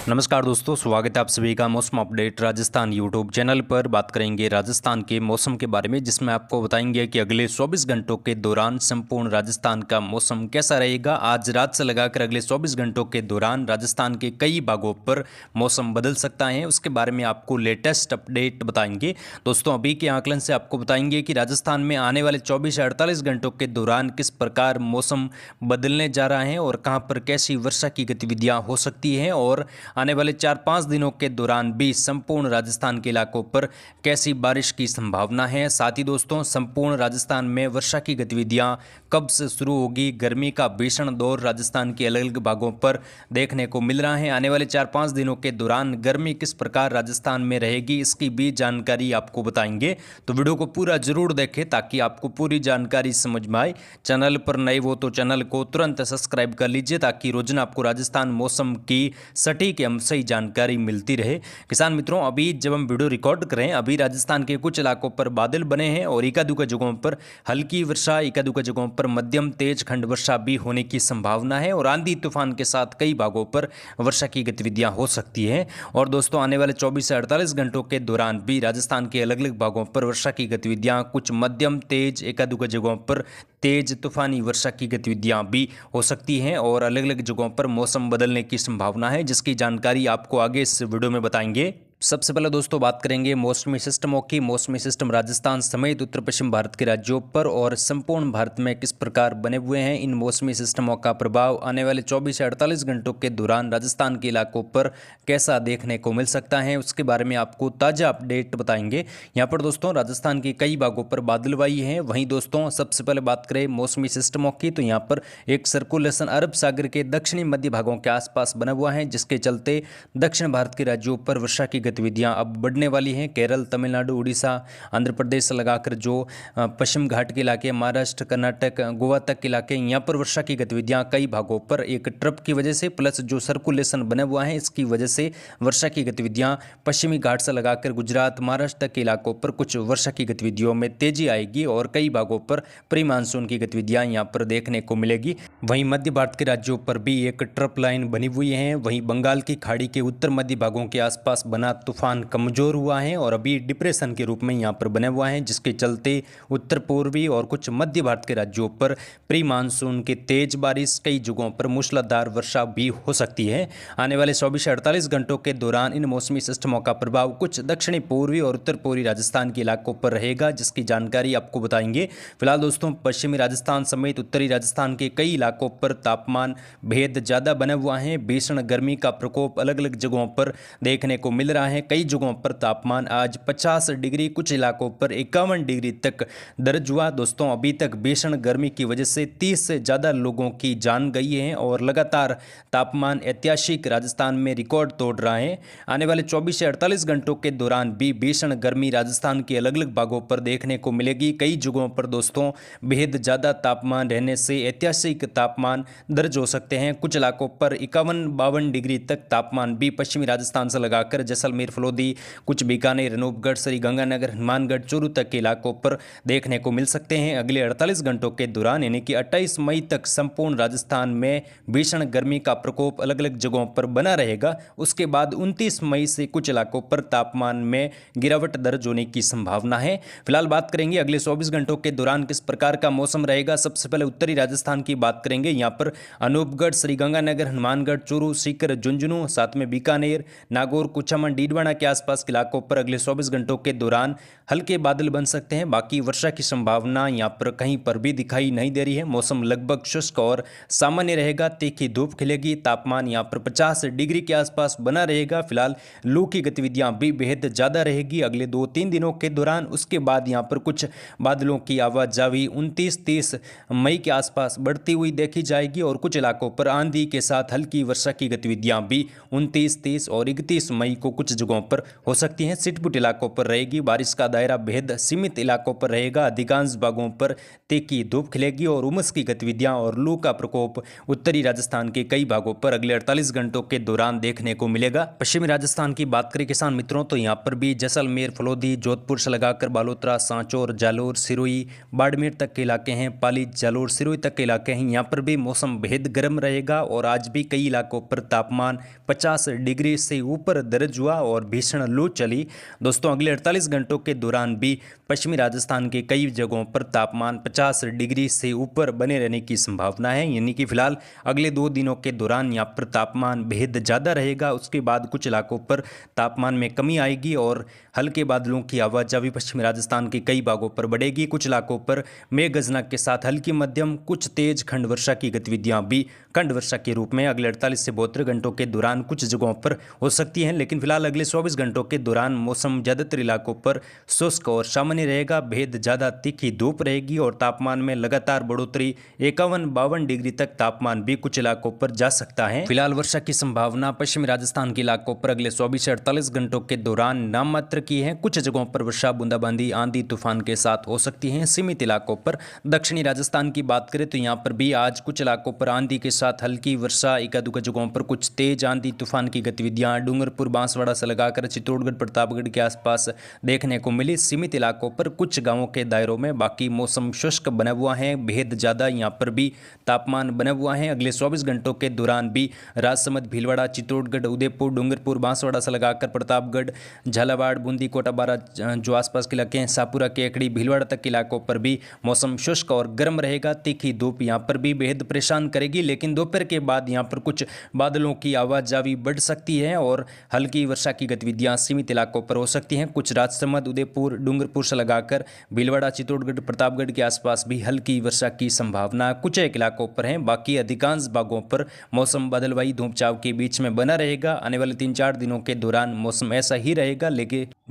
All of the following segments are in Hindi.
नमस्कार दोस्तों, स्वागत है आप सभी का मौसम अपडेट राजस्थान यूट्यूब चैनल पर। बात करेंगे राजस्थान के मौसम के बारे में, जिसमें आपको बताएंगे कि अगले 24 घंटों के दौरान संपूर्ण राजस्थान का मौसम कैसा रहेगा। आज रात से लगाकर अगले 24 घंटों के दौरान राजस्थान के कई भागों पर मौसम बदल सकता है। उसके बारे में आपको लेटेस्ट अपडेट बताएंगे। दोस्तों, अभी के आकलन से आपको बताएंगे कि राजस्थान में आने वाले 24 से 48 घंटों के दौरान किस प्रकार मौसम बदलने जा रहा है और कहाँ पर कैसी वर्षा की गतिविधियाँ हो सकती हैं, और आने वाले 4-5 दिनों के दौरान भी संपूर्ण राजस्थान के इलाकों पर कैसी बारिश की संभावना है। साथ ही दोस्तों, संपूर्ण राजस्थान में वर्षा की गतिविधियां कब से शुरू होगी। गर्मी का भीषण दौर राजस्थान के अलग अलग भागों पर देखने को मिल रहा है। आने वाले 4-5 दिनों के दौरान गर्मी किस प्रकार राजस्थान में रहेगी, इसकी भी जानकारी आपको बताएंगे। तो वीडियो को पूरा जरूर देखें ताकि आपको पूरी जानकारी समझ में आए। चैनल पर नए हो तो चैनल को तुरंत सब्सक्राइब कर लीजिए ताकि रोजाना आपको राजस्थान मौसम की सटीक सही जानकारी मिलती रहे। किसान मित्रों, अभी जब हम वीडियो रिकॉर्ड करें, अभी राजस्थान के कुछ इलाकों पर बादल बने हैं और एकादुका जगहों पर हल्की वर्षा, एकादुका जगहों पर मध्यम तेज खंड वर्षा भी होने की संभावना है और आंधी तूफान के साथ कई भागों पर वर्षा की गतिविधियां हो सकती हैं। और दोस्तों, आने वाले 24 से 48 घंटों के दौरान भी राजस्थान के अलग अलग भागों पर वर्षा की गतिविधियां कुछ मध्यम तेज, एकादुका जगहों पर तेज तूफानी वर्षा की गतिविधियां भी हो सकती हैं और अलग अलग जगहों पर मौसम बदलने की संभावना है, जिसकी जानकारी आपको आगे इस वीडियो में बताएंगे। सबसे पहले दोस्तों बात करेंगे मौसमी सिस्टमों की। मौसमी सिस्टम राजस्थान समेत उत्तर पश्चिम भारत के राज्यों पर और संपूर्ण भारत में किस प्रकार बने हुए हैं। इन मौसमी सिस्टमों का प्रभाव आने वाले 24 से 48 घंटों के दौरान राजस्थान के इलाकों पर कैसा देखने को मिल सकता है, उसके बारे में आपको ताज़ा अपडेट बताएंगे। यहाँ पर दोस्तों राजस्थान के कई भागों पर बादलवाई है। वहीं दोस्तों सबसे पहले बात करें मौसमी सिस्टमों की, तो यहाँ पर एक सर्कुलेशन अरब सागर के दक्षिणी मध्य भागों के आसपास बना हुआ है, जिसके चलते दक्षिण भारत के राज्यों पर वर्षा की गतिविधियां अब बढ़ने वाली हैं। केरल, तमिलनाडु, उड़ीसा, आंध्र प्रदेश से लगाकर जो पश्चिम घाट के इलाके, महाराष्ट्र, कर्नाटक, गोवा तक के इलाके, यहाँ पर वर्षा की गतिविधियां कई भागों पर एक ट्रप की वजह से प्लस जो सर्कुलेशन बना हुआ है इसकी वजह से वर्षा की गतिविधियां पश्चिमी घाट से लगाकर गुजरात, महाराष्ट्र तक के इलाकों पर कुछ वर्षा की गतिविधियों में तेजी आएगी और कई भागों पर प्री मानसून की गतिविधियां यहाँ पर देखने को मिलेगी। वहीं मध्य भारत के राज्यों पर भी एक ट्रप लाइन बनी हुई है। वहीं बंगाल की खाड़ी के उत्तर मध्य भागों के आसपास बना तूफान कमजोर हुआ है और अभी डिप्रेशन के रूप में यहाँ पर बने हुआ है, जिसके चलते उत्तर पूर्वी और कुछ मध्य भारत के राज्यों पर प्री मानसून की तेज बारिश, कई जगहों पर मूसलाधार वर्षा भी हो सकती है। आने वाले 24 से 48 घंटों के दौरान इन मौसमी सिस्टमों का प्रभाव कुछ दक्षिणी पूर्वी और उत्तर पूर्वी राजस्थान के इलाकों पर रहेगा, जिसकी जानकारी आपको बताएंगे। फिलहाल दोस्तों, पश्चिमी राजस्थान समेत उत्तरी राजस्थान के कई इलाकों पर तापमान भेद ज़्यादा बना हुआ है। भीषण गर्मी का प्रकोप अलग अलग जगहों पर देखने को मिल रहा है। कई जगहों पर तापमान आज 50 डिग्री, कुछ इलाकों पर 51 डिग्री तक दर्ज हुआ। दोस्तों, अभी तक भीषण गर्मी की वजह से 30 से ज़्यादा लोगों की जान गई है और लगातार तापमान ऐतिहासिक राजस्थान में रिकॉर्ड तोड़ रहा है। आने वाले 24 से 48 घंटों के दौरान भी भीषण गर्मी राजस्थान के अलग अलग भागों पर देखने को मिलेगी। कई जगहों पर दोस्तों बेहद ज़्यादा तापमान रहने से ऐतिहासिक तापमान दर्ज हो सकते हैं। कुछ इलाकों पर 51-52 डिग्री तक तापमान भी पश्चिमी राजस्थान से लगाकर जैसलमेर, फलोदी, कुछ बीकानेर, अनूपगढ़, श्रीगंगानगर, हनुमानगढ़, चूरू तक के इलाकों पर देखने को मिल सकते हैं। अगले 48 घंटों के दौरान यानी कि 28 मई तक संपूर्ण राजस्थान में भीषण गर्मी का प्रकोप अलग अलग जगहों पर बना रहेगा। उसके बाद 29 मई से कुछ इलाकों पर तापमान में गिरावट दर्ज होने की संभावना है। फिलहाल बात करेंगे अगले 24 घंटों के दौरान किस प्रकार का मौसम रहेगा। सबसे पहले उत्तरी राजस्थान की बात करेंगे। यहाँ पर अनूपगढ़, श्रीगंगानगर, हनुमानगढ़, चूरू, सीकर, झुंझुनू, साथ में बीकानेर, नागौर, कुचामन, डीडवाना के आसपास के इलाकों पर अगले 24 घंटों के दौरान हल्के बादल बन सकते हैं। बाकी वर्षा की संभावना यहाँ पर कहीं पर भी दिखाई नहीं दे रही है। मौसम लगभग शुष्क और सामान्य रहेगा। तीखी धूप खिलेगी। तापमान यहाँ पर 50 डिग्री के आसपास बना रहेगा। फिलहाल लू की गतिविधियाँ भी बेहद ज़्यादा रहेगी अगले 2-3 दिनों के दौरान। उसके बाद यहाँ पर कुछ बादलों की आवाजाही 29-30 मई के आसपास बढ़ती हुई देखी जाएगी और कुछ इलाकों पर आंधी के साथ हल्की वर्षा की गतिविधियाँ भी 29, 30 और 31 मई को कुछ कुछ जगहों पर हो सकती हैं, छिटपुट इलाकों पर रहेगी। बारिश का दायरा बेहद सीमित इलाकों पर रहेगा। अधिकांश भागों पर तीखी धूप खिलेगी और उमस की गतिविधियां और लू का प्रकोप उत्तरी राजस्थान के कई भागों पर अगले 48 घंटों के दौरान देखने को मिलेगा। पश्चिमी राजस्थान की बात करें किसान मित्रों, तो यहाँ पर भी जैसलमेर, फलोदी, जोधपुर से लगाकर बालोतरा, सांचौर, जालोर, सिरोही, बाड़मेर तक के इलाके हैं, पाली, जालोर, सिरोही तक के इलाके हैं। यहाँ पर भी मौसम बेहद गर्म रहेगा और आज भी कई इलाकों पर तापमान 50 डिग्री से ऊपर दर्ज हुआ और भीषण लू चली। दोस्तों, अगले 48 घंटों के दौरान भी पश्चिमी राजस्थान के कई जगहों पर तापमान 50 डिग्री से ऊपर बने रहने की संभावना है। यानी कि फिलहाल अगले 2 दिनों के दौरान यहाँ पर तापमान बेहद ज़्यादा रहेगा। उसके बाद कुछ इलाकों पर तापमान में कमी आएगी और हल्के बादलों की आवाजाही पश्चिमी राजस्थान के कई भागों पर बढ़ेगी। कुछ इलाकों पर मेघ गर्जना के साथ हल्की मध्यम कुछ तेज खंड वर्षा की गतिविधियां भी खंड वर्षा के रूप में अगले 48 से 72 घंटों के दौरान कुछ जगहों पर हो सकती हैं। लेकिन फिलहाल अगले 24 घंटों के दौरान मौसम ज़्यादातर इलाकों पर शुष्क और सामान्य रहेगा। बेहद ज़्यादा तीखी धूप रहेगी और तापमान में लगातार बढ़ोतरी 51-52 डिग्री तक तापमान भी कुछ इलाकों पर जा सकता है। फिलहाल वर्षा की संभावना पश्चिमी राजस्थान के इलाकों पर अगले 24 से 48 घंटों के दौरान नाममात्र की है। कुछ जगहों पर वर्षा, बूंदाबांदी, आंधी तूफान के साथ हो सकती है सीमित इलाकों पर। दक्षिणी राजस्थान की बात करें तो यहाँ पर भी आज कुछ इलाकों पर आंधी के साथ हल्की वर्षा, एकाध जगहों पर कुछ तेज आंधी तूफान की गतिविधियां डूंगरपुर, बांसवाड़ा से लगाकर चित्तौड़गढ़, प्रतापगढ़ के आसपास देखने को मिली। सीमित इलाकों पर कुछ गांवों के दायरों में, बाकी मौसम शुष्क बना हुआ है। बेहद ज़्यादा यहाँ पर भी तापमान बना हुआ है। अगले 24 घंटों के दौरान भी राजसमंद, भीलवाड़ा, चित्तौड़गढ़, उदयपुर, डूंगरपुर, बांसवाड़ा से लगाकर प्रतापगढ़, झालावाड़, बूंदी, कोटा, बारा जो आसपास के इलाके हैं, शाहपुरा, केकड़ी, भीलवाड़ा तक के इलाकों पर भी मौसम शुष्क और गर्म रहेगा। तीखी धूप यहाँ पर भी बेहद परेशान करेगी। लेकिन दोपहर के बाद यहाँ पर कुछ बादलों की आवाजाही बढ़ सकती है और हल्की वर्षा की गतिविधियां सीमित इलाकों पर हो सकती हैं। कुछ राजसमंद, उदयपुर, डूंगरपुर से लगाकर भीलवाड़ा, चित्तौड़गढ़, प्रतापगढ़ के आसपास भी हल्की वर्षा की संभावना कुछ एक इलाकों पर है। बाकी अधिकांश भागों पर मौसम बादलवाई धूप छांव के बीच में बना रहेगा। आने वाले 3-4 दिनों के दौरान मौसम ऐसा ही रहेगा।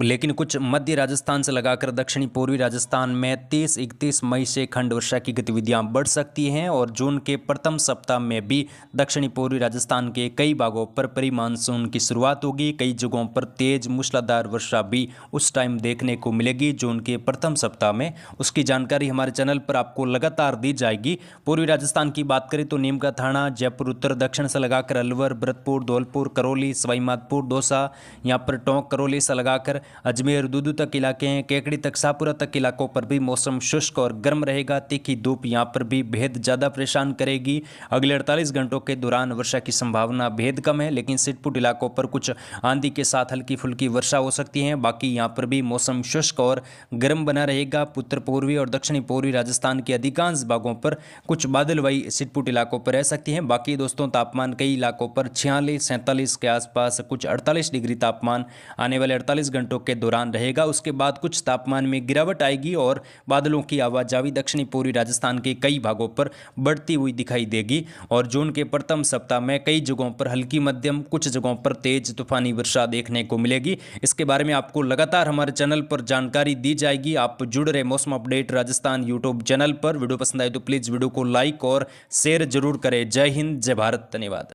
लेकिन कुछ मध्य राजस्थान से लगाकर दक्षिणी पूर्वी राजस्थान में 30-31 मई से खंड वर्षा की गतिविधियां बढ़ सकती हैं और जून के प्रथम सप्ताह में भी दक्षिणी पूर्वी राजस्थान के कई भागों पर प्री मानसून की शुरुआत होगी। कई जगहों पर तेज मूसलाधार वर्षा भी उस टाइम देखने को मिलेगी जून के प्रथम सप्ताह में। उसकी जानकारी हमारे चैनल पर आपको लगातार दी जाएगी। पूर्वी राजस्थान की बात करें तो नीमका, थाना, जयपुर उत्तर दक्षिण से लगाकर अलवर, भरतपुर, धौलपुर, करौली, सवाईमाधोपुर, दौसा, यहाँ पर टोंक, करौली से लगाकर अजमेर, दूदू तक इलाके हैं, केकड़ी तक, शाहपुरा तक इलाकों पर भी मौसम शुष्क और गर्म रहेगा। तीखी धूप यहाँ पर भी बेहद ज़्यादा परेशान करेगी। अगले 48 घंटों के दौरान वर्षा की संभावना बेहद कम है, लेकिन छिटपुट इलाकों पर कुछ आंधी के साथ हल्की फुल्की वर्षा हो सकती है। बाकी यहाँ पर भी मौसम शुष्क और गर्म बना रहेगा। उत्तर पूर्वी और दक्षिणी पूर्वी राजस्थान के अधिकांश भागों पर कुछ बादलवाई छिटपुट इलाकों पर रह सकती हैं। बाकी दोस्तों, तापमान कई इलाकों पर 46-47 के आसपास, कुछ 48 डिग्री तापमान आने वाले 48 घंटों के दौरान रहेगा। उसके बाद कुछ तापमान में गिरावट आएगी और बादलों की आवाजाही दक्षिणी पूर्वी राजस्थान के कई भागों पर बढ़ती हुई दिखाई देगी और जून के प्रथम सप्ताह में कई जगहों पर हल्की मध्यम, कुछ जगहों पर तेज तूफानी वर्षा देखने को मिलेगी। इसके बारे में आपको लगातार हमारे चैनल पर जानकारी दी जाएगी। आप जुड़ रहे मौसम अपडेट राजस्थान यूट्यूब चैनल पर। वीडियो पसंद आए तो प्लीज़ वीडियो को लाइक और शेयर जरूर करें। जय हिंद, जय भारत, धन्यवाद।